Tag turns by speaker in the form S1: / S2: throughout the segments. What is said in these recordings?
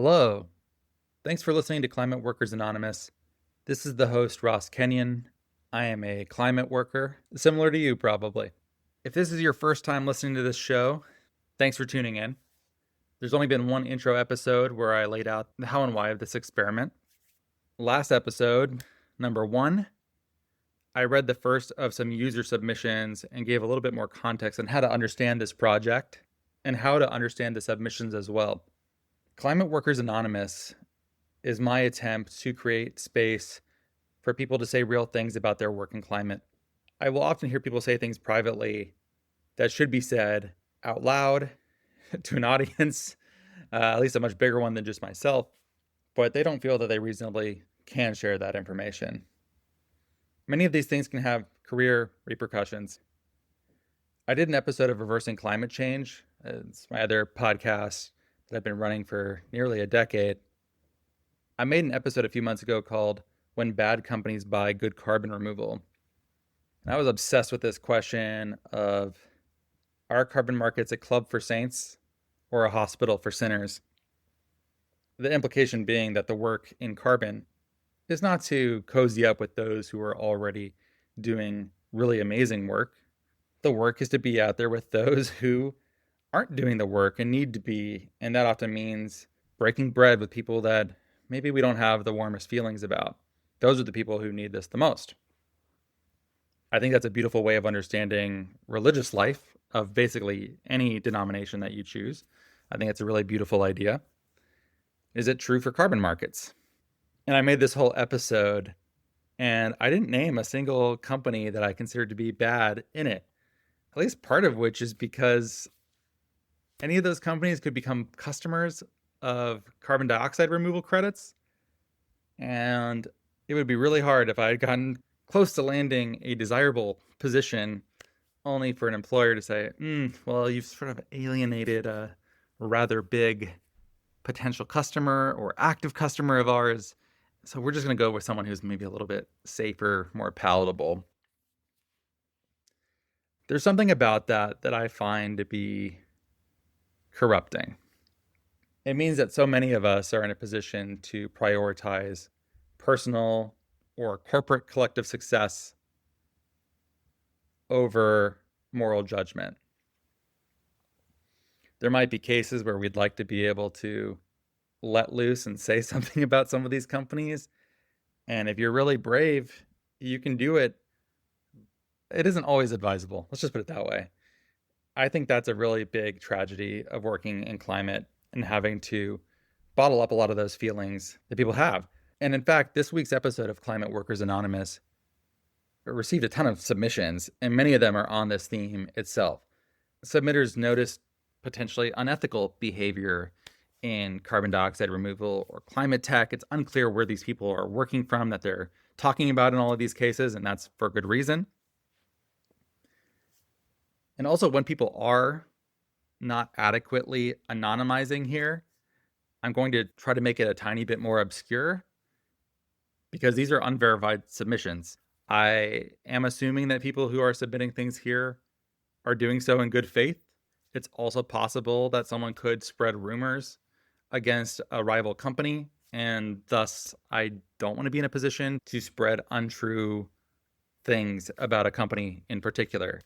S1: Hello. Thanks for listening to Climate Workers Anonymous. This is the host, Ross Kenyon. I am a climate worker, similar to you probably. If this is your first time listening to this show, thanks for tuning in. There's only been one intro episode where I laid out the how and why of this experiment. Last episode, number 1, I read the first of some user submissions and gave a little bit more context on how to understand this project and how to understand the submissions as well. Climate Workers Anonymous is my attempt to create space for people to say real things about their work in climate. I will often hear people say things privately that should be said out loud to an audience, at least a much bigger one than just myself, but they don't feel that they reasonably can share that information. Many of these things can have career repercussions. I did an episode of Reversing Climate Change. It's my other podcast that I've been running for nearly a decade. I made an episode a few months ago called When Bad Companies Buy Good Carbon Removal. And I was obsessed with this question of, are carbon markets a club for saints or a hospital for sinners? The implication being that the work in carbon is not to cozy up with those who are already doing really amazing work. The work is to be out there with those who aren't doing the work and need to be, and that often means breaking bread with people that maybe we don't have the warmest feelings about. Those are the people who need this the most. I think that's a beautiful way of understanding religious life of basically any denomination that you choose. I think it's a really beautiful idea. Is it true for carbon markets? And I made this whole episode and I didn't name a single company that I considered to be bad in it. At least part of which is because any of those companies could become customers of carbon dioxide removal credits. And it would be really hard if I had gotten close to landing a desirable position only for an employer to say, well, you've sort of alienated a rather big potential customer or active customer of ours. So we're just going to go with someone who's maybe a little bit safer, more palatable. There's something about that I find to be corrupting. It means that so many of us are in a position to prioritize personal or corporate collective success over moral judgment. There might be cases where we'd like to be able to let loose and say something about some of these companies. And if you're really brave, you can do it. It isn't always advisable. Let's just put it that way. I think that's a really big tragedy of working in climate and having to bottle up a lot of those feelings that people have. And in fact, this week's episode of Climate Workers Anonymous received a ton of submissions, and many of them are on this theme itself. Submitters noticed potentially unethical behavior in carbon dioxide removal or climate tech. It's unclear where these people are working from that they're talking about in all of these cases, and that's for good reason. And also, when people are not adequately anonymizing here, I'm going to try to make it a tiny bit more obscure because these are unverified submissions. I am assuming that people who are submitting things here are doing so in good faith. It's also possible that someone could spread rumors against a rival company, and thus I don't want to be in a position to spread untrue things about a company in particular.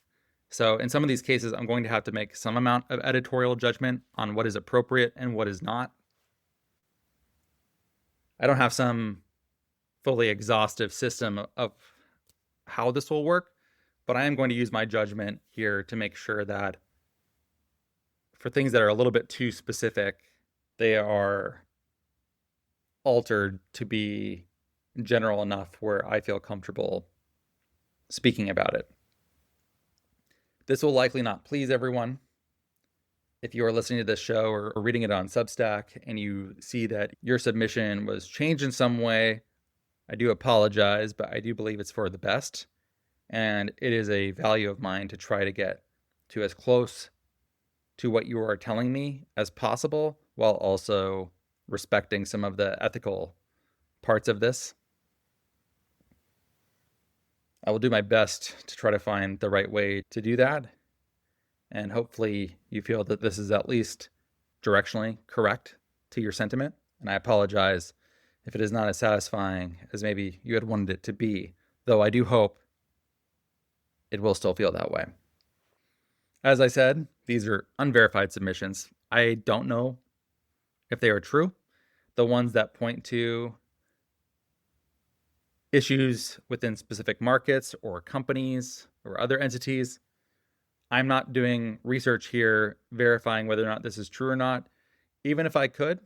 S1: So in some of these cases, I'm going to have to make some amount of editorial judgment on what is appropriate and what is not. I don't have some fully exhaustive system of how this will work, but I am going to use my judgment here to make sure that for things that are a little bit too specific, they are altered to be general enough where I feel comfortable speaking about it. This will likely not please everyone. If you are listening to this show or reading it on Substack and you see that your submission was changed in some way, I do apologize, but I do believe it's for the best. And it is a value of mine to try to get to as close to what you are telling me as possible, while also respecting some of the ethical parts of this. I will do my best to try to find the right way to do that. And hopefully you feel that this is at least directionally correct to your sentiment. And I apologize if it is not as satisfying as maybe you had wanted it to be, though I do hope it will still feel that way. As I said, these are unverified submissions. I don't know if they are true. The ones that point to issues within specific markets or companies or other entities, I'm not doing research here verifying whether or not this is true or not. Even if I could,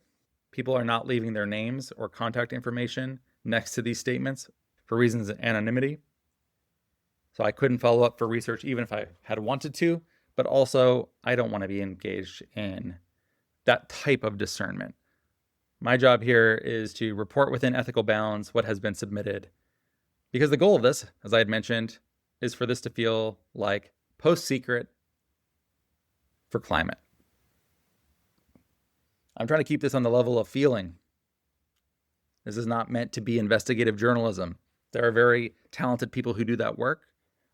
S1: people are not leaving their names or contact information next to these statements for reasons of anonymity. So I couldn't follow up for research even if I had wanted to, but also I don't want to be engaged in that type of discernment. My job here is to report within ethical bounds what has been submitted, because the goal of this, as I had mentioned, is for this to feel like post-secret for climate. I'm trying to keep this on the level of feeling. This is not meant to be investigative journalism. There are very talented people who do that work.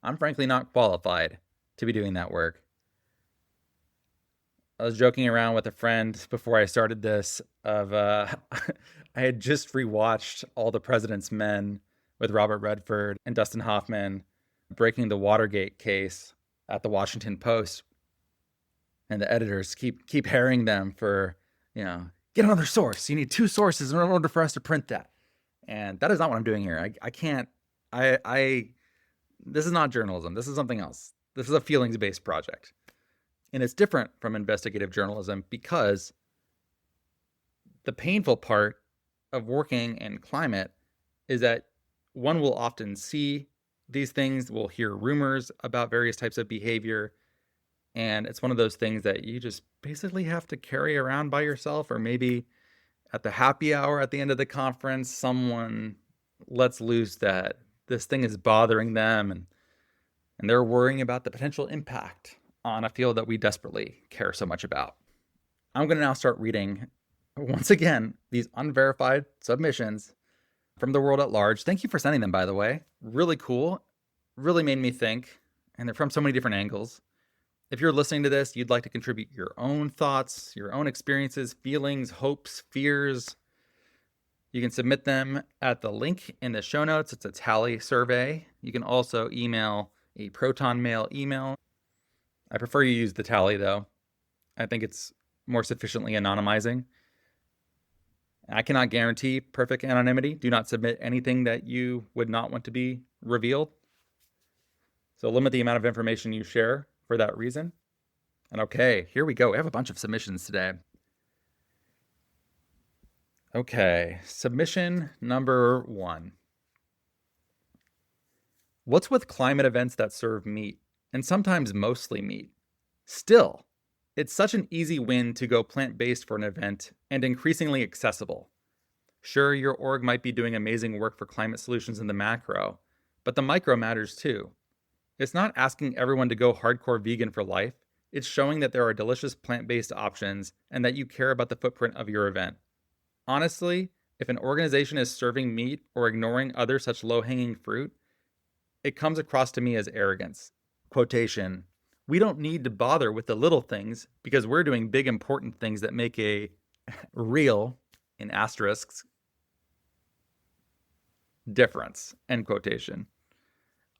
S1: I'm frankly not qualified to be doing that work. I was joking around with a friend before I started this of I had just rewatched All the President's Men with Robert Redford and Dustin Hoffman breaking the Watergate case at the Washington Post. And the editors keep harrying them for, get another source. You need 2 sources in order for us to print that. And that is not what I'm doing here. I can't, this is not journalism. This is something else. This is a feelings-based project. And it's different from investigative journalism because the painful part of working in climate is that one will often see these things, will hear rumors about various types of behavior, and it's one of those things that you just basically have to carry around by yourself, or maybe at the happy hour at the end of the conference, someone lets loose that this thing is bothering them and they're worrying about the potential impact on a field that we desperately care so much about. I'm going to now start reading, once again, these unverified submissions from the world at large. Thank you for sending them, by the way. Really cool. Really made me think. And they're from so many different angles. If you're listening to this, you'd like to contribute your own thoughts, your own experiences, feelings, hopes, fears, you can submit them at the link in the show notes. It's a tally survey. You can also email a Proton Mail email. I prefer you use the tally, though. I think it's more sufficiently anonymizing. I cannot guarantee perfect anonymity. Do not submit anything that you would not want to be revealed. So limit the amount of information you share for that reason. And okay, here we go. We have a bunch of submissions today. Okay, submission number 1. What's with climate events that serve meat, and sometimes mostly meat? Still, it's such an easy win to go plant-based for an event and increasingly accessible. Sure, your org might be doing amazing work for climate solutions in the macro, but the micro matters too. It's not asking everyone to go hardcore vegan for life. It's showing that there are delicious plant-based options and that you care about the footprint of your event. Honestly, if an organization is serving meat or ignoring other such low-hanging fruit, it comes across to me as arrogance. Quotation, we don't need to bother with the little things because we're doing big important things that make a real, in asterisks, difference, end quotation.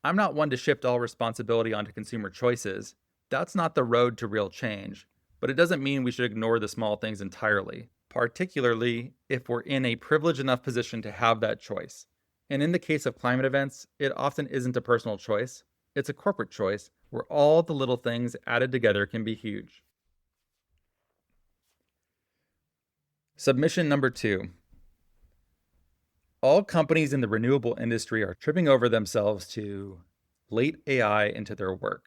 S1: I'm not one to shift all responsibility onto consumer choices. That's not the road to real change, but it doesn't mean we should ignore the small things entirely, particularly if we're in a privileged enough position to have that choice. And in the case of climate events, it often isn't a personal choice. It's a corporate choice where all the little things added together can be huge. Submission number 2. All companies in the renewable industry are tripping over themselves to late AI into their work.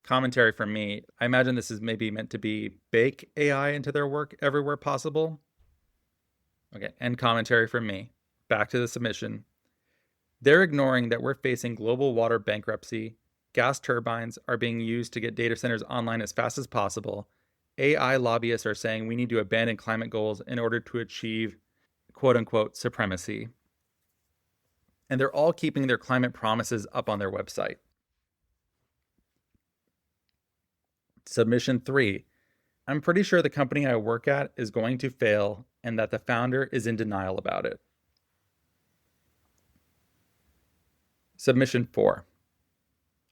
S1: Commentary from me, I imagine this is maybe meant to be bake AI into their work everywhere possible. Okay, end commentary from me. Back to the submission. They're ignoring that we're facing global water bankruptcy. Gas turbines are being used to get data centers online as fast as possible. AI lobbyists are saying we need to abandon climate goals in order to achieve quote-unquote supremacy. And they're all keeping their climate promises up on their website. Submission 3. I'm pretty sure the company I work at is going to fail and that the founder is in denial about it. Submission 4.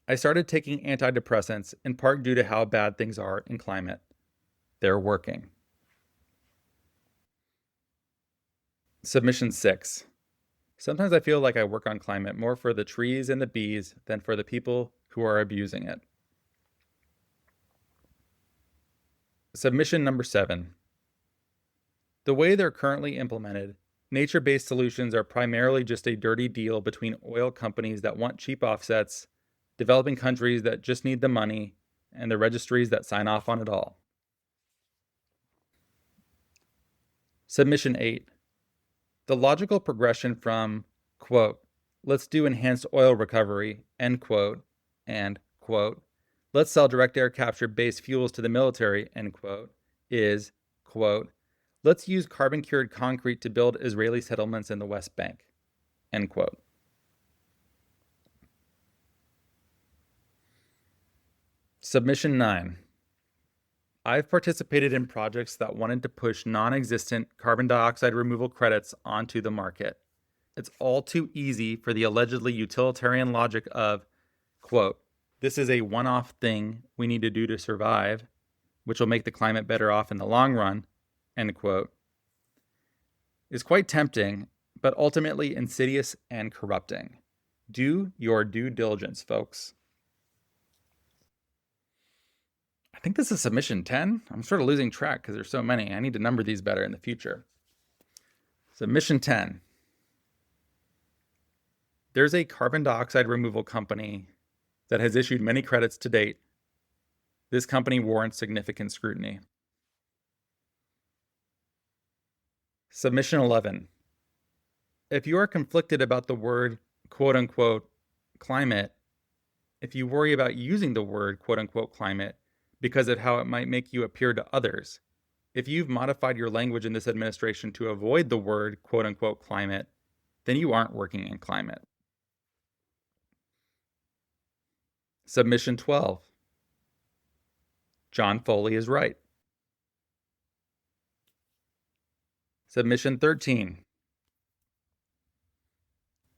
S1: I started taking antidepressants in part due to how bad things are in climate. They're working. Submission 6. Sometimes I feel like I work on climate more for the trees and the bees than for the people who are abusing it. Submission number 7. The way they're currently implemented, nature-based solutions are primarily just a dirty deal between oil companies that want cheap offsets, developing countries that just need the money, and the registries that sign off on it all. Submission 8. The logical progression from, quote, let's do enhanced oil recovery, end quote, and, quote, let's sell direct air capture based fuels to the military, end quote, is, quote, let's use carbon cured concrete to build Israeli settlements in the West Bank, end quote. Submission 9. I've participated in projects that wanted to push non-existent carbon dioxide removal credits onto the market. It's all too easy for the allegedly utilitarian logic of, quote, this is a one-off thing we need to do to survive, which will make the climate better off in the long run, end quote, is quite tempting, but ultimately insidious and corrupting. Do your due diligence, folks. I think this is submission 10. I'm sort of losing track because there's so many. I need to number these better in the future. Submission 10. There's a carbon dioxide removal company that has issued many credits to date. This company warrants significant scrutiny. Submission 11. If you are conflicted about the word quote unquote climate, if you worry about using the word quote unquote climate because of how it might make you appear to others, if you've modified your language in this administration to avoid the word quote unquote climate, then you aren't working in climate. Submission 12. John Foley is right. Submission 13.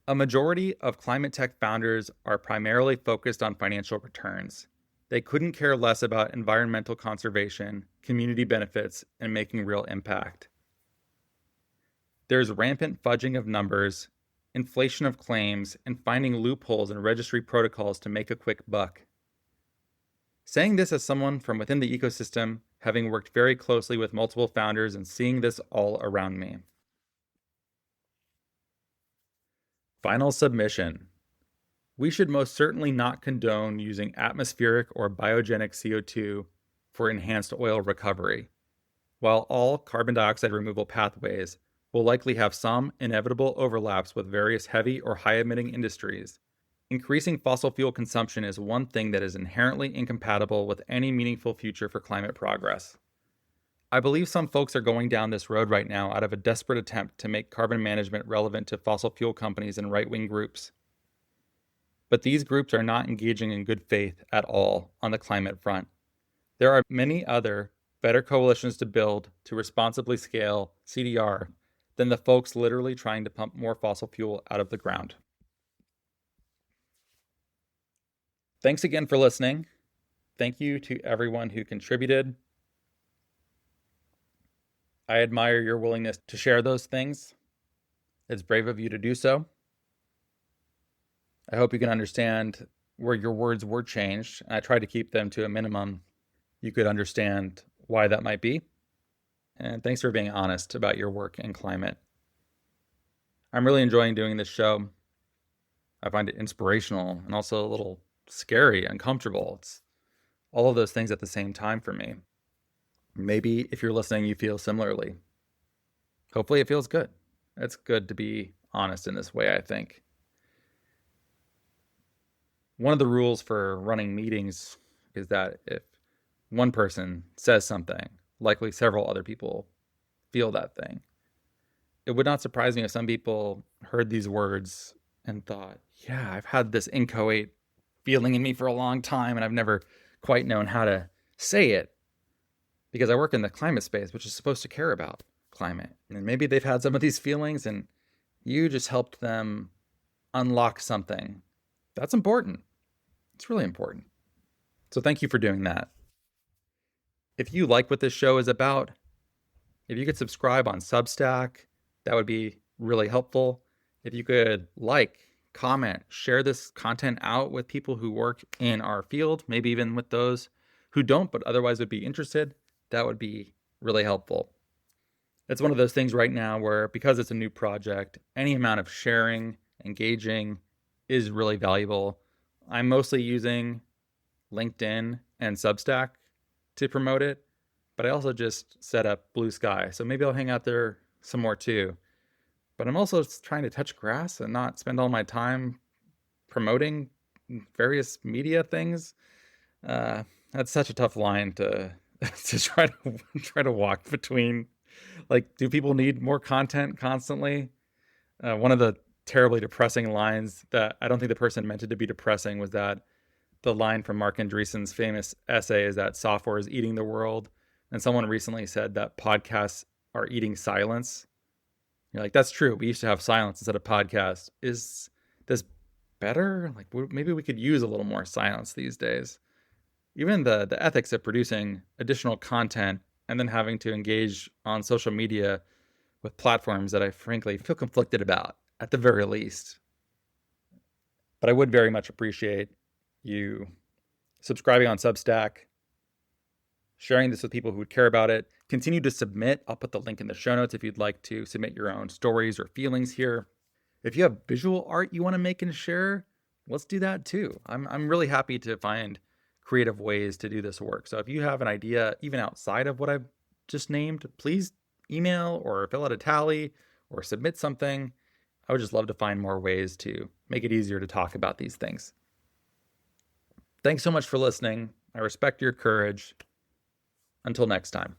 S1: A majority of climate tech founders are primarily focused on financial returns. They couldn't care less about environmental conservation, community benefits, and making real impact. There's rampant fudging of numbers, inflation of claims, and finding loopholes in registry protocols to make a quick buck. Saying this as someone from within the ecosystem, having worked very closely with multiple founders and seeing this all around me. Final submission. We should most certainly not condone using atmospheric or biogenic CO2 for enhanced oil recovery, while all carbon dioxide removal pathways will likely have some inevitable overlaps with various heavy or high-emitting industries. Increasing fossil fuel consumption is one thing that is inherently incompatible with any meaningful future for climate progress. I believe some folks are going down this road right now out of a desperate attempt to make carbon management relevant to fossil fuel companies and right-wing groups. But these groups are not engaging in good faith at all on the climate front. There are many other better coalitions to build to responsibly scale CDR than the folks literally trying to pump more fossil fuel out of the ground. Thanks again for listening. Thank you to everyone who contributed. I admire your willingness to share those things. It's brave of you to do so. I hope you can understand where your words were changed. I tried to keep them to a minimum. You could understand why that might be. And thanks for being honest about your work in climate. I'm really enjoying doing this show. I find it inspirational and also a little scary, uncomfortable. It's all of those things at the same time for me. Maybe if you're listening, you feel similarly. Hopefully it feels good. It's good to be honest in this way, I think. One of the rules for running meetings is that if one person says something, likely several other people feel that thing. It would not surprise me if some people heard these words and thought, yeah, I've had this inchoate feeling in me for a long time and I've never quite known how to say it. because I work in the climate space, which is supposed to care about climate. And maybe they've had some of these feelings and you just helped them unlock something. That's important. It's really important. So thank you for doing that. If you like what this show is about, if you could subscribe on Substack, that would be really helpful. If you could like, comment, share this content out with people who work in our field, maybe even with those who don't, but otherwise would be interested, that would be really helpful. It's one of those things right now where, because it's a new project, any amount of sharing, engaging is really valuable. I'm mostly using LinkedIn and Substack to promote it, but I also just set up Blue Sky. So maybe I'll hang out there some more too. But I'm also trying to touch grass and not spend all my time promoting various media things. That's such a tough line to to try to walk between. Like, do people need more content constantly? One of the terribly depressing lines that I don't think the person meant it to be depressing was that the line from Mark Andreessen's famous essay is that software is eating the world. And someone recently said that podcasts are eating silence. You're like, that's true. We used to have silence instead of podcasts. Is this better? Like, maybe we could use a little more silence these days. Even the ethics of producing additional content and then having to engage on social media with platforms that I frankly feel conflicted about, at the very least. But I would very much appreciate you subscribing on Substack, sharing this with people who would care about it. Continue to submit. I'll put the link in the show notes if you'd like to submit your own stories or feelings here. If you have visual art you want to make and share, let's do that too. I'm really happy to find creative ways to do this work. So if you have an idea, even outside of what I've just named, please email or fill out a tally or submit something. I would just love to find more ways to make it easier to talk about these things. Thanks so much for listening. I respect your courage. Until next time.